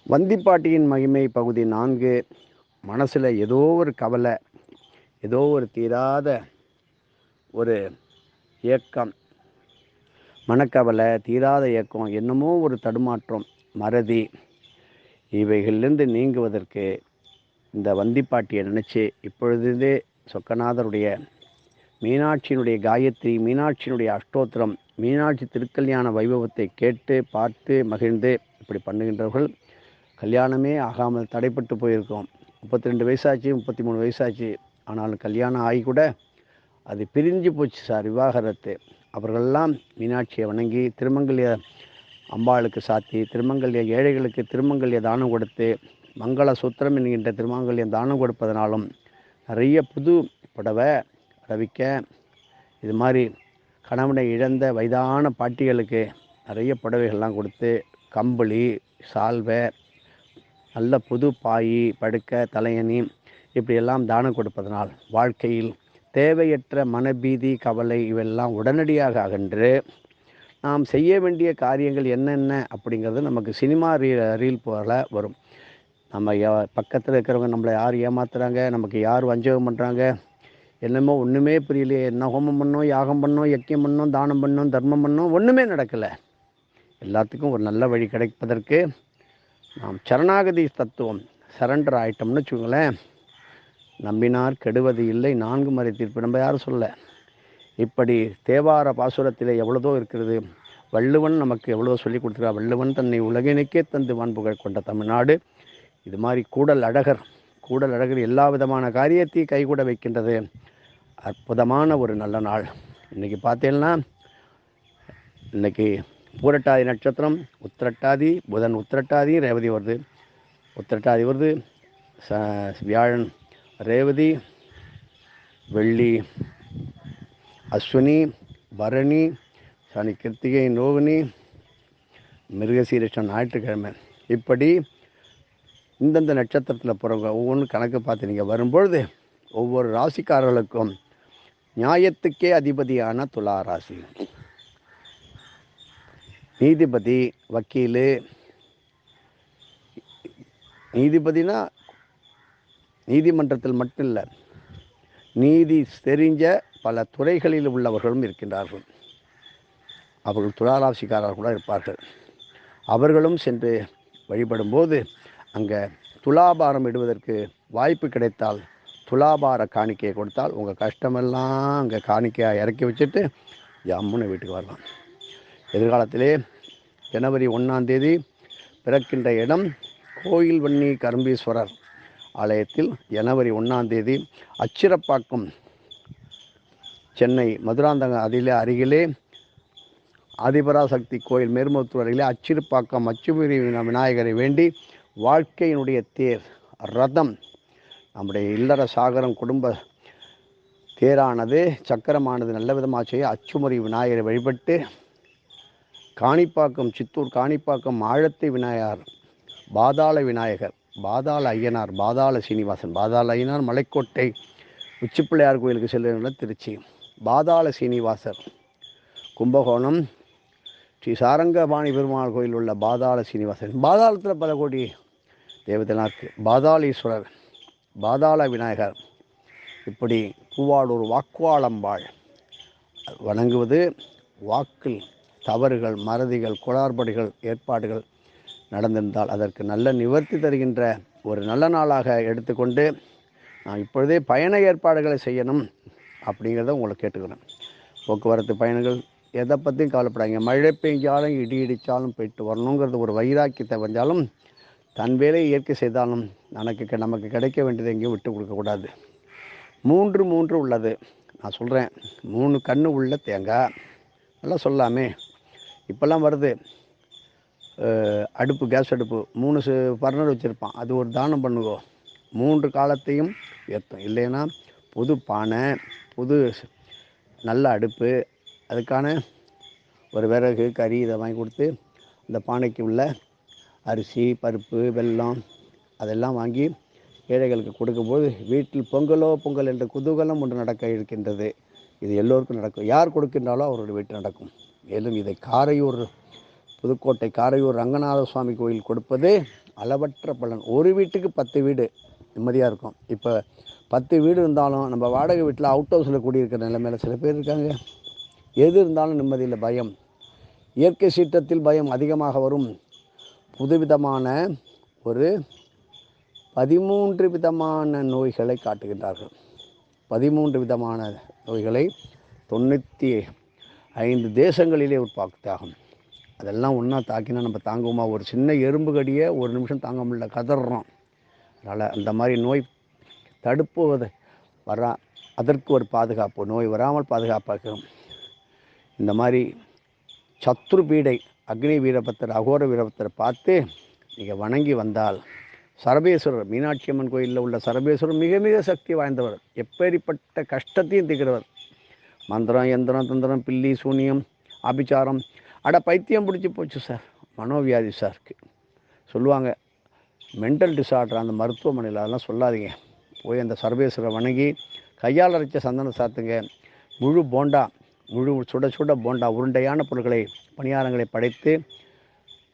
வந்திப்பாட்டியின் மகிமை பகுதி 4. மனசில் ஏதோ ஒரு கவலை, ஏதோ ஒரு தீராத ஒரு ஏக்கம், மனக்கவலை, தீராத ஏக்கம், என்னமோ ஒரு தடுமாற்றம், மறதி, இவைகளிலிருந்து நீங்குவதற்கு இந்த வந்திப்பாட்டியை நினச்சி இப்பொழுதே சொக்கநாதருடைய மீனாட்சியினுடைய காயத்ரி, மீனாட்சியினுடைய அஷ்டோத்திரம், மீனாட்சி திருக்கல்யாண வைபவத்தை கேட்டு பார்த்து மகிழ்ந்து இப்படி பண்ணுகின்றவர்கள் கல்யாணமே ஆகாமல் தடைப்பட்டு போயிருக்கோம். 32 வயசாச்சு, 33 வயசாச்சு, ஆனாலும் கல்யாணம் ஆகி கூட அது பிரிஞ்சு போச்சு சார், விவாகரத்து. அவர்களெல்லாம் மீனாட்சியை வணங்கி திருமங்கல்ய அம்பாளுக்கு சாத்தி, திருமங்கல்ய ஏழைகளுக்கு திருமங்கல்ய தானம் கொடுத்து, மங்கள சூத்திரம் என்கின்ற திருமங்கல்யம் தானம் கொடுப்பதனாலும் நிறைய புது புடவை, ரவிக்க, இது மாதிரி கணவனை இழந்த வயதான பாட்டிகளுக்கு நிறைய புடவைகள்லாம் கொடுத்து, கம்பளி, சால்வை, நல்ல புது பாய், படுக்கை, தலையணி இப்படியெல்லாம் தானம் கொடுப்பதனால் வாழ்க்கையில் தேவையற்ற மனபீதி, கவலை இவெல்லாம் உடனடியாக அகன்று நாம் செய்ய வேண்டிய காரியங்கள் என்னென்ன அப்படிங்கிறது நமக்கு சினிமா ரீல் போல வரும். நம்ம பக்கத்தில் இருக்கிறவங்க நம்மளை யார் ஏமாத்துறாங்க, நமக்கு யார் வஞ்சகம் பண்ணுறாங்க, என்னமோ ஒன்றுமே புரியலையே, என்ன ஹோமம் பண்ணோம், யாகம் பண்ணோம், யக்கியம் பண்ணோம், தானம் பண்ணோம், தர்மம் பண்ணோம், ஒன்றுமே நடக்கலை. எல்லாத்துக்கும் ஒரு நல்ல வழி கிடைப்பதற்கு நாம் சரணாகதி தத்துவம் சரண்டர் ஆகிட்டோம்னு வச்சுக்கோங்களேன், நம்பினார் கெடுவது இல்லை, 4 மறை தீர்ப்பு நம்ம யாரும் சொல்ல. இப்படி தேவார பாசுரத்தில் எவ்வளதோ இருக்கிறது. வள்ளுவன் நமக்கு எவ்வளோ சொல்லி கொடுத்துருக்கா. வள்ளுவன் தன்னை உலகினுக்கே தந்து வான்புகழ் கொண்ட தமிழ்நாடு. இது மாதிரி கூடல் அழகர் எல்லா விதமான காரியத்தையும் கைகூட வைக்கின்றது. அற்புதமான ஒரு நல்ல நாள். இன்றைக்கி பார்த்தீங்கன்னா, இன்றைக்கி பூரட்டாதி நட்சத்திரம், உத்திரட்டாதி, புதன் உத்திரட்டாதி, ரேவதி வருது, உத்திரட்டாதி வருது, வியாழன் ரேவதி, வெள்ளி அஸ்வினி, பரணி, சனி கிருத்திகை ரோகிணி, மிருகசீரிஷம் ஞாயிற்றுக்கிழமை. இப்படி இந்தந்த நட்சத்திரத்தில் போகிறவங்க ஒவ்வொன்றும் கணக்கு பார்த்து நீங்கள் வரும்பொழுது ஒவ்வொரு ராசிக்காரர்களுக்கும் நியாயத்துக்கே அதிபதியான துலா ராசி, நீதிபதி, வக்கீல், நீதிபதினா நீதிமன்றத்தில் மட்டும் இல்லை, நீதி தெரிஞ்ச பல துறைகளில் உள்ளவர்களும் இருக்கின்றார்கள். அவர்கள் துளாராசிக்காரர்கள் கூட இருப்பார்கள். அவர்களும் சென்று வழிபடும்போது அங்கே துலாபாரம் இடுவதற்கு வாய்ப்பு கிடைத்தால் துலாபார காணிக்கையை கொடுத்தால் உங்கள் கஷ்டமெல்லாம் அங்கே காணிக்கையாக இறக்கி வச்சுட்டு ஜம்முன்னு வீட்டுக்கு வரலாம். எதிர்காலத்திலே ஜனவரி 1ஆம் தேதி பிறக்கின்ற இடம் கோயில் வன்னி கரும்பீஸ்வரர் ஆலயத்தில். ஜனவரி 1ஆம் தேதி அச்சிரப்பாக்கம், சென்னை மதுராந்தகம் அருகிலே ஆதிபராசக்தி கோயில் மேல்மருத்துவர் அருகிலே அச்சிறுப்பாக்கம் அச்சுமுறி விநாயகரை வேண்டி வாழ்க்கையினுடைய தேர் ரதம், நம்முடைய இல்லற சாகரம் குடும்ப தேரானது சக்கரமானது நல்ல விதமாக செய்ய அச்சுமுறி விநாயகரை வழிபட்டு, காணிப்பாக்கம் சித்தூர் காணிப்பாக்கம் ஆழத்தை விநாயகர், பாதாள விநாயகர், பாதாள ஐயனார், பாதாள சீனிவாசன், பாதாள ஐயனார் மலைக்கோட்டை உச்சிப்பிள்ளையார் கோயிலுக்கு செல்லுகின்ற திருச்சி, பாதாள சீனிவாசர் கும்பகோணம் ஸ்ரீ சாரங்கபாணி பெருமாள் கோயில் உள்ள பாதாள சீனிவாசன், பாதாளத்தில் பல கோடி தேவதைலாம் இருக்குது, பாதாளீஸ்வரர், பாதாள விநாயகர், இப்படி பூவாளூர் வாக்குவாளம்பாள் வணங்குவது வாக்கில் தவறுகள், மறதிகள், குளாறுபடிகள், ஏற்பாடுகள் நடந்திருந்தால் அதற்கு நல்ல நிவர்த்தி தருகின்ற ஒரு நல்ல நாளாக எடுத்துக்கொண்டு நான் இப்பொழுதே பயண ஏற்பாடுகளை செய்யணும் அப்படிங்கிறத உங்களை கேட்டுக்கிறேன். போக்குவரத்து பயணங்கள் எதை பற்றியும் கவலைப்படாங்க. மழை பெஞ்சாலும் இடி இடித்தாலும் போயிட்டு வரணுங்கிறது ஒரு வைராக்கியத்தை வந்தாலும், தன் வேலையை இயற்கை செய்தாலும் நமக்கு கிடைக்க வேண்டியது எங்கேயும் விட்டு கொடுக்கக்கூடாது. 3 உள்ளது. நான் சொல்கிறேன், 3 கண்ணு உள்ள தேங்காய் நல்லா சொல்லாமே. இப்போல்லாம் வருது அடுப்பு, கேஸ் அடுப்பு 3 பர்னர் வச்சுருப்பான், அது ஒரு தானம் பண்ணுங்கோ. 3 காலத்தையும் ஏற்றும். இல்லைன்னா புது பானை, புது நல்ல அடுப்பு, அதுக்கான ஒரு விறகு, கறி இதை வாங்கி கொடுத்து அந்த பானைக்கு உள்ள அரிசி, பருப்பு, வெல்லம் அதெல்லாம் வாங்கி ஏழைகளுக்கு கொடுக்கும்போது வீட்டில் பொங்கல் என்ற குதூகலம் ஒன்று நடக்க இருக்கின்றது. இது எல்லோருக்கும் நடக்கும். யார் கொடுக்கின்றாலோ அவருடைய வீட்டில் நடக்கும். மேலும் இதை காரையூர் புதுக்கோட்டை காரையூர் ரங்கநாத சுவாமி கோயில் கொடுப்பது அளவற்ற பலன். ஒரு வீட்டுக்கு 10 வீடு நிம்மதியாக இருக்கும். இப்போ 10 வீடு இருந்தாலும் நம்ம வாடகை வீட்டில் அவுட் ஹவுஸில் குடியிருக்கிற நிலைமையில சில பேர் இருக்காங்க. எது இருந்தாலும் நிம்மதியில் பயம். இயற்கை சீற்றத்தில் பயம் அதிகமாக வரும். புதுவிதமான ஒரு 13 விதமான நோய்களை காட்டுகின்றார்கள். 13 விதமான நோய்களை 95 தேசங்களிலே உற்பத்தியாகும். அதெல்லாம் ஒன்றா தாக்கினா நம்ம தாங்குவோமா? ஒரு சின்ன எறும்பு கடியை ஒரு நிமிஷம் தாங்க முடியல, கதறோம். அதனால் அந்த மாதிரி நோய் தடுப்புவது அதற்கு ஒரு பாதுகாப்பு, நோய் வராமல் பாதுகாப்பாக்கும். இந்த மாதிரி சத்ரு பீடை அக்னி வீரபத்தர் அகோர வீரபத்தரை பார்த்து நீங்கள் வணங்கி வந்தால், சரபேஸ்வரர் மீனாட்சி அம்மன் கோயிலில் உள்ள சரபேஸ்வரர் மிக மிக சக்தி வாய்ந்தவர். எப்பேற்பட்ட கஷ்டத்தையும் தீர்க்கிறவர். மந்திரம் யந்திரம் தந்திரம் பில்லி சூனியம் ஆபிச்சாரம் பைத்தியம் பிடிச்சி போச்சு சார், மனோவியாதி சார்க்கு சொல்லுவாங்க, மென்டல் டிசார்டர் அந்த மருத்துவமனையில். அதெல்லாம் சொல்லாதீங்க. போய் அந்த சர்வேஸ்வரை வணங்கி கையால் அரைச்ச சந்தனம் சாத்துங்க. முழு சுட சுட போண்டா உருண்டையான பொருட்களை பணியாரங்களை படைத்து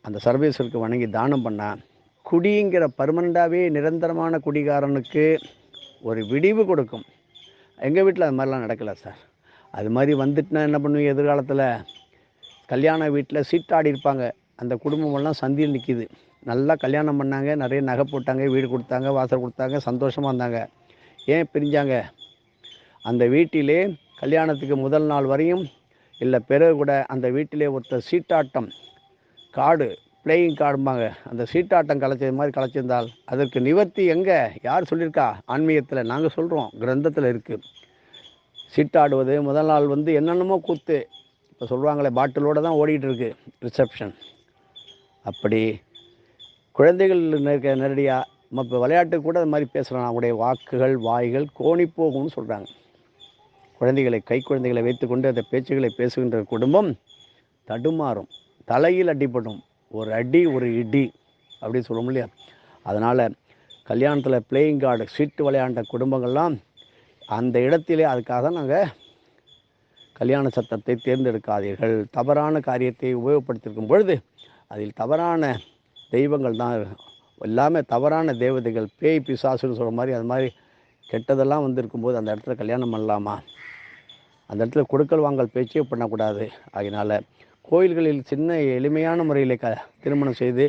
அந்த சர்வேஸ்வருக்கு வணங்கி தானம் பண்ணால், குடிங்கிற பர்மனண்டாகவே நிரந்தரமான குடிகாரனுக்கு ஒரு விடிவு கொடுக்கும். எங்கள் வீட்டில் அது மாதிரிலாம் நடக்கலை சார். அது மாதிரி வந்துட்டுனா என்ன பண்ணுவீங்க? எதிர்காலத்தில் கல்யாண வீட்டில் சீட்டாடி இருப்பாங்க, அந்த குடும்பமெல்லாம் சந்தியில் நிற்கிது. நல்லா கல்யாணம் பண்ணாங்க, நிறைய நகை போட்டாங்க, வீடு கொடுத்தாங்க, வாசல் கொடுத்தாங்க, சந்தோஷமாக இருந்தாங்க. ஏன் பிரிஞ்சாங்க? அந்த வீட்டிலே கல்யாணத்துக்கு முதல் நாள் வரையும் இல்லை பிறகு கூட அந்த வீட்டிலே ஒருத்தர் சீட்டாட்டம் பிளேயிங் கார்டும்பாங்க, அந்த சீட்டாட்டம் கலைச்சது மாதிரி கலைச்சிருந்தால் அதற்கு நிவர்த்தி எங்கே? யார் சொல்லியிருக்கா? ஆன்மீகத்தில் நாங்கள் சொல்கிறோம், கிரந்தத்தில் இருக்குது. சீட்டாடுவது முதல் நாள் என்னென்னமோ கூத்து இப்போ சொல்லுவாங்களே, பாட்டிலோடு தான் ஓடிக்கிட்டு இருக்கு ரிசப்ஷன். அப்படி குழந்தைகள் நேரடியாக நம்ம இப்போ விளையாட்டு கூட அது மாதிரி பேசுகிறோம். அவங்களுடைய வாய்கள் கோணி போகும்னு சொல்கிறாங்க. குழந்தைகளை வைத்துக்கொண்டு அந்த பேச்சுகளை பேசுகின்ற குடும்பம் தடுமாறும், தலையில் அடிப்படும். ஒரு அடி ஒரு இடி அப்படி சொல்ல இல்லையா? அதனால் கல்யாணத்தில் பிளேயிங் கார்டு சீட்டு விளையாண்ட குடும்பங்கள்லாம் அந்த இடத்திலே, அதுக்காக நாங்கள் கல்யாண சத்தத்தை தேர்ந்தெடுக்காதீர்கள். தவறான காரியத்தை உபயோகப்படுத்தியிருக்கும் பொழுது அதில் தவறான தெய்வங்கள் தான், எல்லாமே தவறான தேவதைகள், பேய் பிசாசுன்னு சொல்கிற மாதிரி, அது மாதிரி கெட்டதெல்லாம் இருக்கும்போது அந்த இடத்துல கல்யாணம் பண்ணலாமா? அந்த இடத்துல கொடுக்கல் வாங்கல் பேச்சே பண்ணக்கூடாது. அதனால் கோயில்களில் சின்ன எளிமையான முறையில் திருமணம் செய்து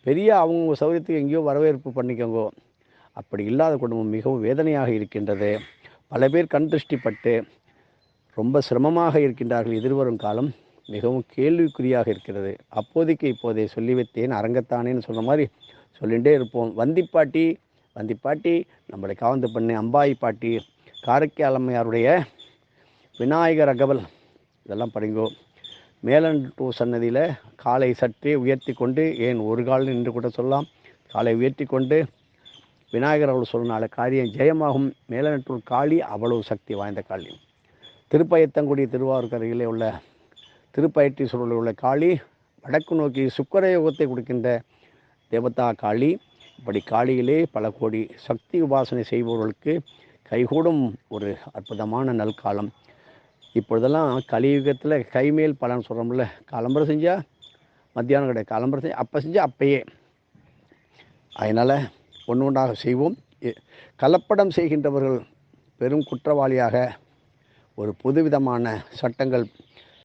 பெரிய அவங்க சௌகரியத்துக்கு எங்கேயோ வரவேற்பு பண்ணிக்கோங்க. அப்படி இல்லாத குடும்பம் மிகவும் வேதனையாக இருக்கின்றது. பல பேர் கண் திருஷ்டிப்பட்டு ரொம்ப சிரமமாக இருக்கின்றார்கள். எதிர்வரும் காலம் மிகவும் கேள்விக்குறியாக இருக்கிறது. அப்போதைக்கு இப்போதை சொல்லி வைத்தேன் அரங்கத்தானேன்னு சொன்ன மாதிரி சொல்லிகிட்டே இருப்போம். வந்திப்பாட்டி நம்மளை காவந்து பண்ணி அம்பாயி பாட்டி, காரைக்கால் அம்மையாருடைய விநாயகர் அகவல் இதெல்லாம் படிங்கோ. மேலன்டூ சன்னதியில் காலை சற்றே உயர்த்தி கொண்டு, ஏன் ஒரு கால் நின்று கூட சொல்லலாம், காலை உயர்த்தி கொண்டு விநாயகர் அவள் சொன்னால காரியம் ஜெயமாகும். மேலநட்டூர் காளி அவ்வளவு சக்தி வாய்ந்த காளி. திருப்பயத்தங்குடி திருவாரூர்கரையிலே உள்ள திருப்பயற்றீஸ்வரரில் உள்ள காளி வடக்கு நோக்கி சுக்கர யோகத்தை கொடுக்கின்ற தேவதா காளி. இப்படி காளியிலே பல கோடி சக்தி உபாசனை செய்பவர்களுக்கு கைகூடும் ஒரு அற்புதமான நல்காலம். இப்பொழுதெல்லாம் கலியுகத்தில் கைமேல் பலன் சொல்கிறோம்ல, காலம்பரை செஞ்சால் மத்தியானம் கிடையாது, காலம்பரை செஞ்சால் அப்போ செஞ்சால் அப்பயே. அதனால் ஒன்றாக செய்வோம். கலப்படம் செய்கின்றவர்கள் பெரும் குற்றவாளியாக ஒரு புதுவிதமான சட்டங்கள்